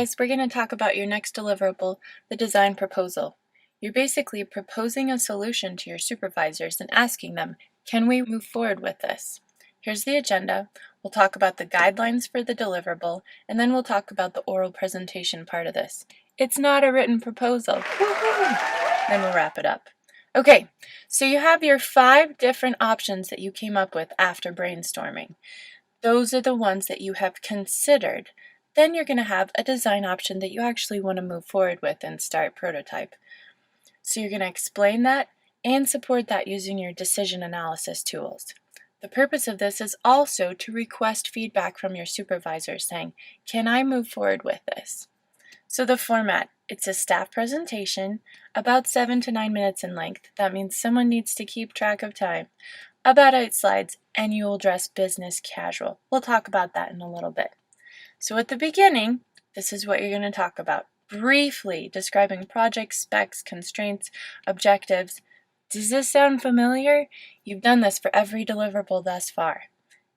guys, we're going to talk about your next deliverable, the design proposal. You're basically proposing a solution to your supervisors and asking them, can we move forward with this? Here's the agenda. We'll talk about the guidelines for the deliverable, and then we'll talk about the oral presentation part of this. It's not a written proposal. Woo-hoo! Then we'll wrap it up. Okay, so you have your 5 different options that you came up with after brainstorming. Those are the ones that you have considered. Then you're going to have a design option that you actually want to move forward with and start prototype. So you're going to explain that and support that using your decision analysis tools. The purpose of this is also to request feedback from your supervisor saying, can I move forward with this? So the format, it's a staff presentation, about 7 to 9 minutes in length. That means someone needs to keep track of time. About 8 slides, and you will dress business casual. We'll talk about that in a little bit. So at the beginning, this is what you're going to talk about. Briefly describing project specs, constraints, objectives. Does this sound familiar? You've done this for every deliverable thus far.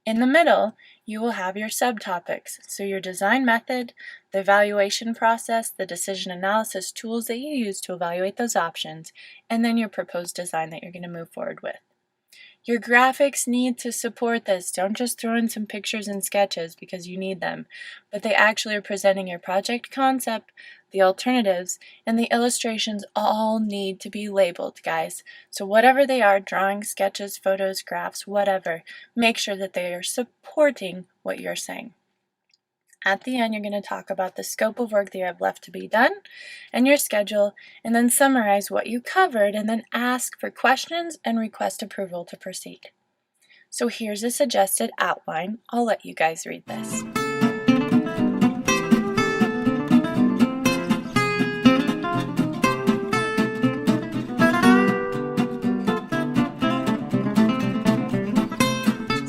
In the middle, you will have your subtopics, so your design method, the evaluation process, the decision analysis tools that you use to evaluate those options, and then your proposed design that you're going to move forward with. Your graphics need to support this. Don't just throw in some pictures and sketches because you need them, but they actually are presenting your project concept, the alternatives, and the illustrations all need to be labeled, guys. So whatever they are, drawings, sketches, photos, graphs, whatever, make sure that they are supporting what you're saying. At the end, you're going to talk about the scope of work that you have left to be done and your schedule, and then summarize what you covered, and then ask for questions and request approval to proceed. So here's a suggested outline. I'll let you guys read this.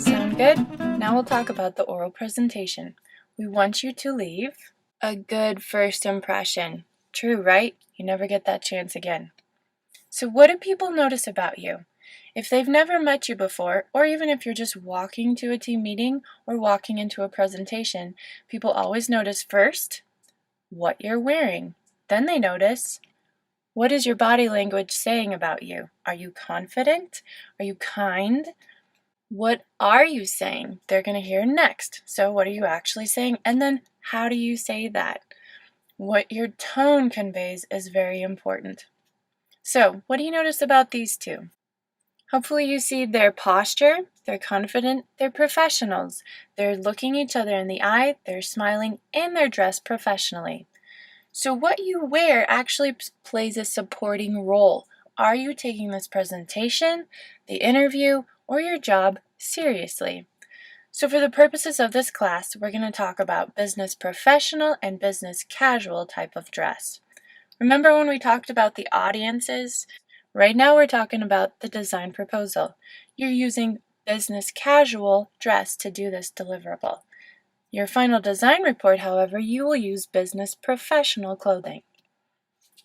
Sound good? Now we'll talk about the oral presentation. We want you to leave a good first impression. True, right? You never get that chance again. So what do people notice about you? If they've never met you before, or even if you're just walking to a team meeting or walking into a presentation, people always notice first what you're wearing. Then they notice, what is your body language saying about you? Are you confident? Are you kind? What are you saying? They're going to hear next. So what are you actually saying? And then how do you say that? What your tone conveys is very important. So what do you notice about these two? Hopefully you see their posture, they're confident, they're professionals. They're looking each other in the eye, they're smiling, and they're dressed professionally. So what you wear actually plays a supporting role. Are you taking this presentation, the interview, or your job seriously? So for the purposes of this class, we're going to talk about business professional and business casual type of dress. Remember when we talked about the audiences? Right now we're talking about the design proposal. You're using business casual dress to do this deliverable. Your final design report, however, you will use business professional clothing.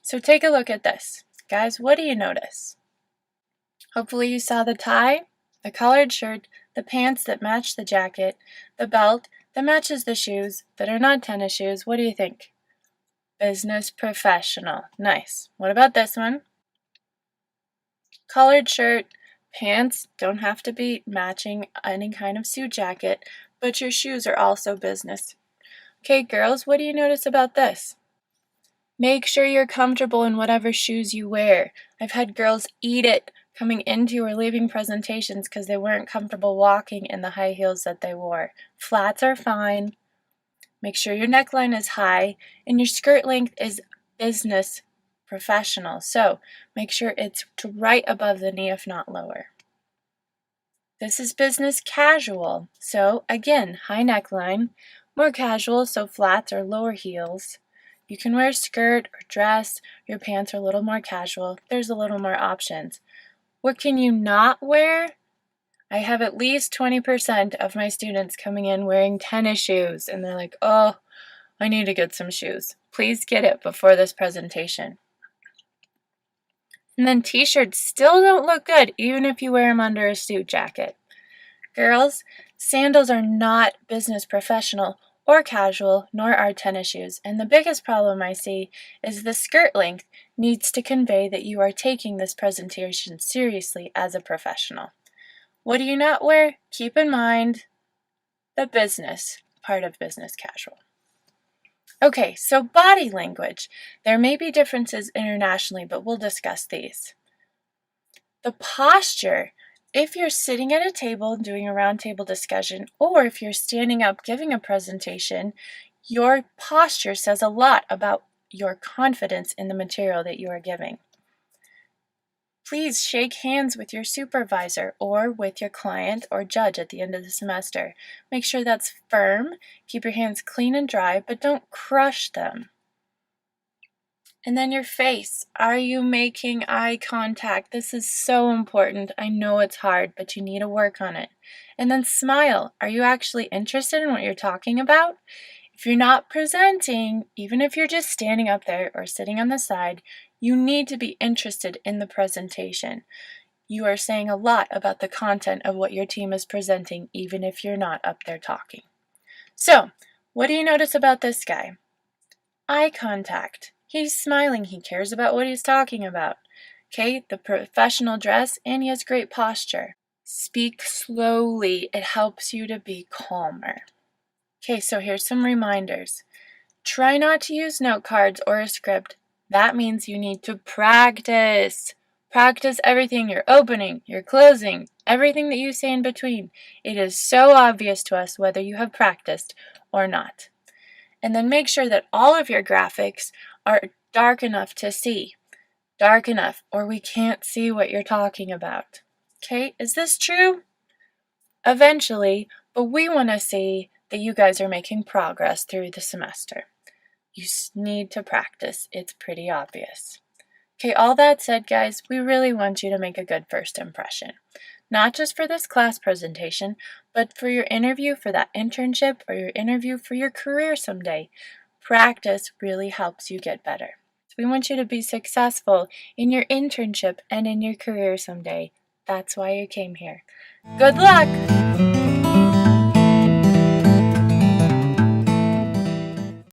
So take a look at this. Guys, what do you notice? Hopefully you saw the tie, the collared shirt, the pants that match the jacket, the belt that matches the shoes that are not tennis shoes. What do you think? Business professional. Nice. What about this one? Collared shirt, pants don't have to be matching any kind of suit jacket, but your shoes are also business. Okay, girls, what do you notice about this? Make sure you're comfortable in whatever shoes you wear. I've had girls eat it coming into or leaving presentations because they weren't comfortable walking in the high heels that they wore. Flats are fine. Make sure your neckline is high and your skirt length is business professional. So make sure it's right above the knee, if not lower. This is business casual. So again, high neckline, more casual, so flats or lower heels. You can wear a skirt or dress, your pants are a little more casual. There's a little more options. What can you not wear? I have at least 20% of my students coming in wearing tennis shoes, and they're like, oh, I need to get some shoes. Please get it before this presentation. And then t-shirts still don't look good, even if you wear them under a suit jacket. Girls, sandals are not business professional or casual, nor are tennis shoes. And the biggest problem I see is the skirt length needs to convey that you are taking this presentation seriously as a professional. What do you not wear? Keep in mind the business part of business casual. Okay, so body language. There may be differences internationally, but we'll discuss these. The posture. If you're sitting at a table doing a roundtable discussion, or if you're standing up giving a presentation, your posture says a lot about your confidence in the material that you are giving. Please shake hands with your supervisor or with your client or judge at the end of the semester. Make sure that's firm, keep your hands clean and dry, but don't crush them. And then your face. Are you making eye contact? This is so important. I know it's hard, but you need to work on it. And then smile. Are you actually interested in what you're talking about? If you're not presenting, even if you're just standing up there or sitting on the side, you need to be interested in the presentation. You are saying a lot about the content of what your team is presenting, even if you're not up there talking. So, what do you notice about this guy? Eye contact. He's smiling. He cares about what he's talking about. Okay, the professional dress, and he has great posture. Speak slowly. It helps you to be calmer. Okay, so here's some reminders. Try not to use note cards or a script. That means you need to practice. Practice everything, your opening, your closing, everything that you say in between. It is so obvious to us whether you have practiced or not. And then make sure that all of your graphics are dark enough to see. Dark enough, or we can't see what you're talking about. Okay, is this true? Eventually, but we want to see that you guys are making progress through the semester. You need to practice. It's pretty obvious. Okay, all that said, guys, we really want you to make a good first impression. Not just for this class presentation, but for your interview for that internship or your interview for your career someday. Practice really helps you get better. So we want you to be successful in your internship and in your career someday. That's why you came here. Good luck!